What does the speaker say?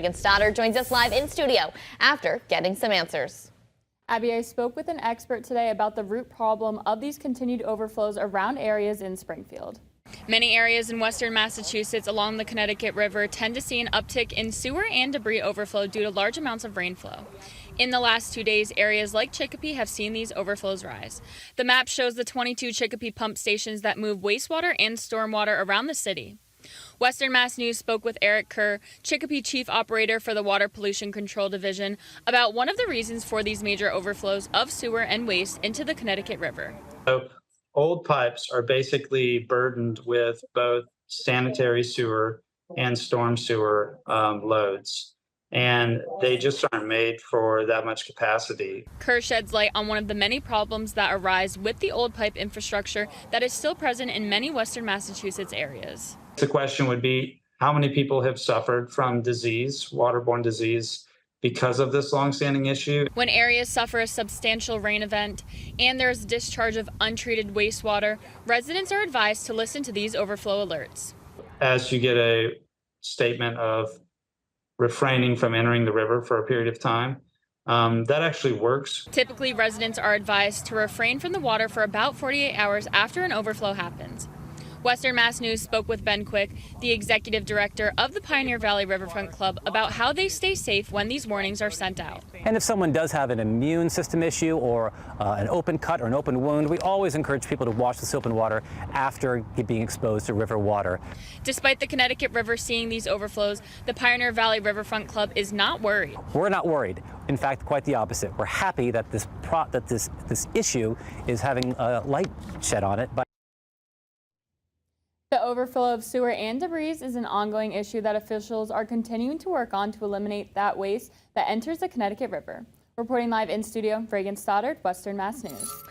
Megan Stoddard joins us live in studio after getting some answers. Abby, I spoke with an expert today about the root problem of these continued overflows around areas in Springfield. Many areas in western Massachusetts along the Connecticut River tend to see an uptick in sewer and debris overflow due to large amounts of rainflow. In the last 2 days, areas like Chicopee have seen these overflows rise. The map shows the 22 Chicopee pump stations that move wastewater and stormwater around the city. Western Mass News spoke with Eric Kerr, Chicopee Chief Operator for the Water Pollution Control Division, about one of the reasons for these major overflows of sewer and waste into the Connecticut River. So, old pipes are basically burdened with both sanitary sewer and storm sewer loads, and they just aren't made for that much capacity. Kerr sheds light on one of the many problems that arise with the old pipe infrastructure that is still present in many western Massachusetts areas. The question would be, how many people have suffered from disease, waterborne disease, because of this longstanding issue? When areas suffer a substantial rain event and there is a discharge of untreated wastewater, residents are advised to listen to these overflow alerts. As you get a statement of refraining from entering the river for a period of time, that actually works. Typically, residents are advised to refrain from the water for about 48 hours after an overflow happens. Western Mass News spoke with Ben Quick, the executive director of the Pioneer Valley Riverfront Club, about how they stay safe when these warnings are sent out. And if someone does have an immune system issue or an open cut or an open wound, we always encourage people to wash the soap and water after being exposed to river water. Despite the Connecticut River seeing these overflows, the Pioneer Valley Riverfront Club is not worried. We're not worried. In fact, quite the opposite. We're happy that this issue is having a light shed on it. The overflow of sewer and debris is an ongoing issue that officials are continuing to work on to eliminate that waste that enters the Connecticut River. Reporting live in studio, Megan Stoddard, Western Mass News.